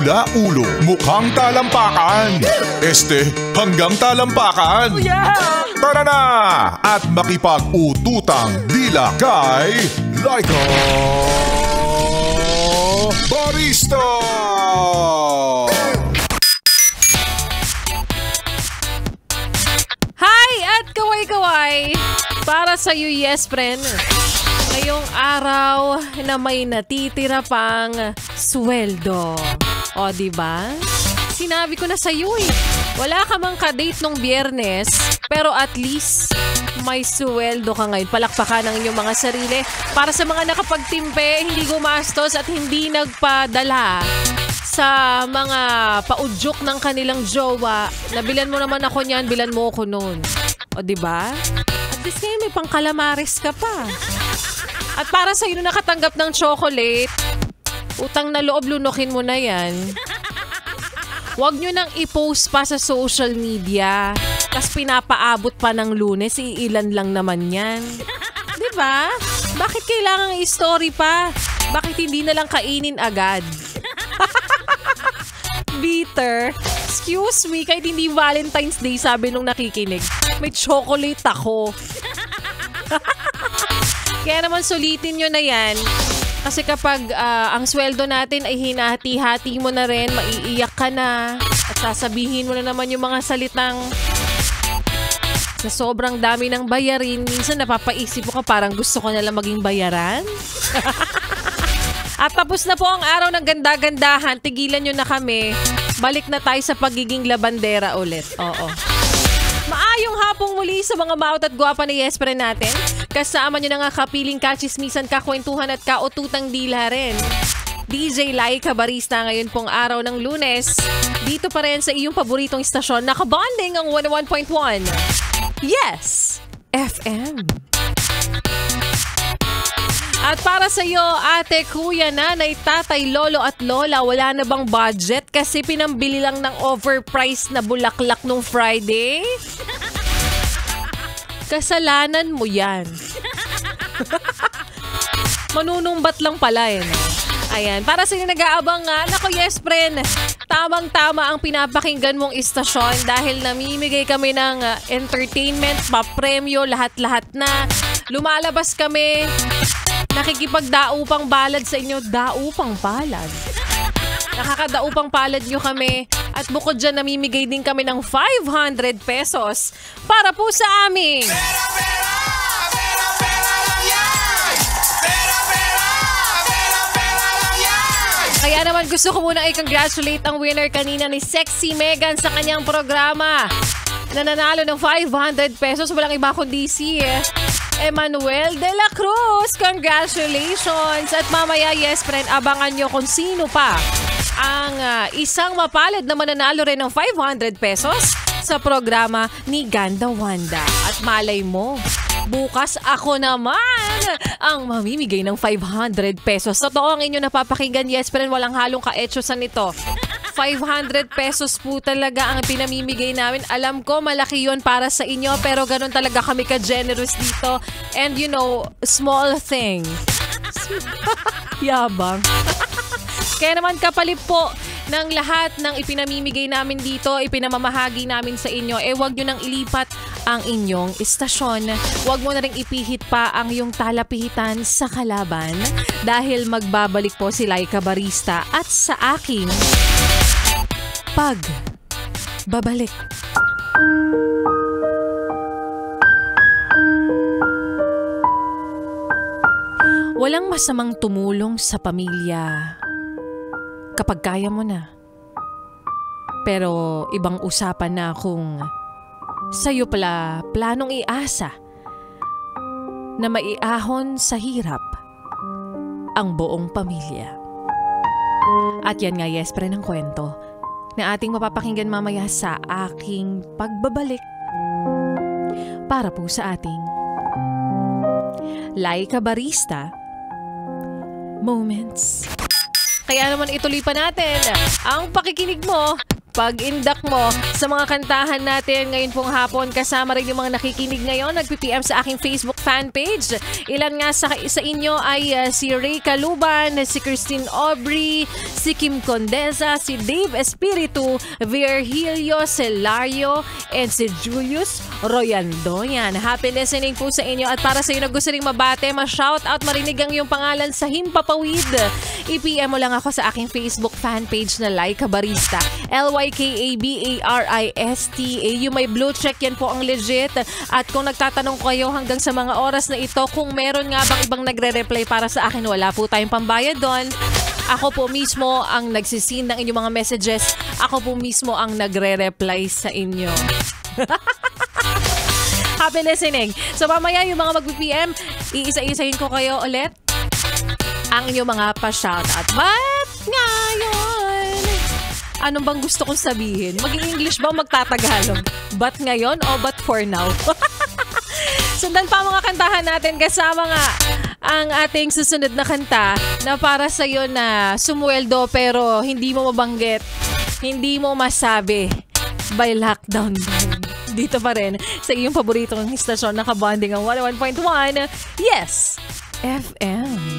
Mula ulo, mukhang talampakan. Hanggang talampakan. Tara na! At makipag-ututang dila kay Laika Barista! Hi! At kaway-kaway! Para sa'yo, yes, friend. Ngayong araw na may natitira pang sweldo. O, diba? Sinabi ko na sa'yo eh. Wala ka mang kadate nung Biyernes, pero at least may sweldo ka ngayon. Palakpakan ang inyong mga sarili. Para sa mga nakapagtimpe, hindi gumastos at hindi nagpadala sa mga paudyok ng kanilang jowa. Nabilan mo naman ako niyan, bilan mo ako noon. O, diba? At least ngayon may pangkalamares ka pa. At para sa inyo nakatanggap ng chocolate, utang na loob, lunukin mo na yan. Huwag nyo nang i-post pa sa social media. Tapos pinapaabot pa ng Lunes, iilan lang naman yan. Diba? Bakit kailangang i-story pa? Bakit hindi na lang kainin agad? Bitter. Excuse me, kahit hindi Valentine's Day, sabi nung nakikinig, may chocolate ako. Kaya naman sulitin nyo na yan. Kasi kapag ang sweldo natin ay hinahati-hati mo na rin, maiiyak ka na. At sasabihin mo na naman yung mga salitang sa sobrang dami ng bayarin. Minsan napapaisip mo ka parang gusto ko na lang maging bayaran. At tapos na po ang araw ng ganda-gandahan. Tigilan nyo na kami. Balik na tayo sa pagiging labandera ulit. Oo. Maayong hapong muli sa mga maot at guwapa na yespre natin. Kasama nyo na nga kapiling kachismisan, kakwentuhan at kaututang dila rin. DJ Laika Barista ngayon pong araw ng Lunes. Dito pa rin sa iyong paboritong istasyon, nakabonding ang 101.1. Yes! FM. At para sa iyo, ate, kuya, nanay, tatay, lolo at lola, wala na bang budget kasi pinambili lang ng overpriced na bulaklak nung Friday? Kasalanan mo yan. Manunumbat lang pala eh. Ayan, para sa inyo nag-aabang nga, nako yes friend, tamang-tama ang pinapakinggan mong istasyon dahil namimigay kami ng entertainment, papremyo, lahat-lahat na. Lumalabas kami, nakikipagdaupang balad sa inyo, daupang balad. Nakakadaupang palad nyo kami at bukod dyan namimigay din kami ng 500 pesos para po sa aming Kaya naman gusto ko muna i-congratulate ang winner kanina ni Sexy Megan sa kanyang programa. Nananalo ng 500 pesos, walang iba kundi si Emmanuel de la Cruz. Congratulations! At mamaya, yes friend, abangan nyo kung sino pa ang isang mapalad na mananalo rin ng 500 pesos sa programa ni Ganda Wanda. At malay mo, bukas ako naman ang mamimigay ng 500 pesos. Totoo ang inyo napapakinggan, yes friend, walang halong kaetyosan nito. 500 pesos po talaga ang pinamimigay namin. Alam ko malaki yon para sa inyo pero ganun talaga kami ka-generous dito. And you know, small thing. Yabang. Kaya naman kapalit po ng lahat ng ipinamimigay namin dito, ipinamamahagi namin sa inyo, wag nyo nang ilipat ang inyong istasyon. Wag mo na ring ipihit pa ang iyong talapihitan sa kalaban dahil magbabalik po si Laika Barista at sa aking pagbabalik. Walang masamang tumulong sa pamilya kapag kaya mo na. Pero ibang usapan na kung sa'yo pala planong iasa na maiahon sa hirap ang buong pamilya. At yan nga, yes, pre, ng kwento na ating mapapakinggan mamaya sa aking pagbabalik para po sa ating Laika Barista Moments. Kaya naman ituloy pa natin ang pakikinig mo pag-indak mo sa mga kantahan natin ngayon pong hapon. Kasama rin yung mga nakikinig ngayon, nag-PM sa aking Facebook fan page. Ilan nga sa inyo ay si Ray Caluban, si Christine Aubrey, si Kim Condesa, si Dave Espiritu, Virgilio Celario, and si Julius Royando. Yan, happy listening po sa inyo. At para sa iyo na gusto rin mabate, ma-shoutout, marinig ang iyong pangalan sa Himpapawid, i-PM mo lang ako sa aking Facebook fan page na Laika Barista. LYKABARISTA. Yung may blue check, yan po ang legit. At kung nagtatanong kayo hanggang sa mga oras na ito, kung meron nga bang ibang nagre-reply para sa akin, wala po tayong pambayad doon. Ako po mismo ang nagsisin ng inyong mga messages. Ako po mismo ang nagre-reply sa inyo. Happy listening. So mamaya yung mga mag-PM, iisa-isahin ko kayo ulit ang inyong mga pa-shoutout. But ngayon, anong bang gusto kong sabihin? Mag-English ba o magtatagalog? But ngayon o but for now? Sundan pa mga kantahan natin, kasama nga ang ating susunod na kanta na para sa'yo na sumweldo pero hindi mo mabanggit, hindi mo masabi, by Lockdown Band. Dito pa rin sa iyong paboritong istasyon na kabanding ang 101.1 Yes FM.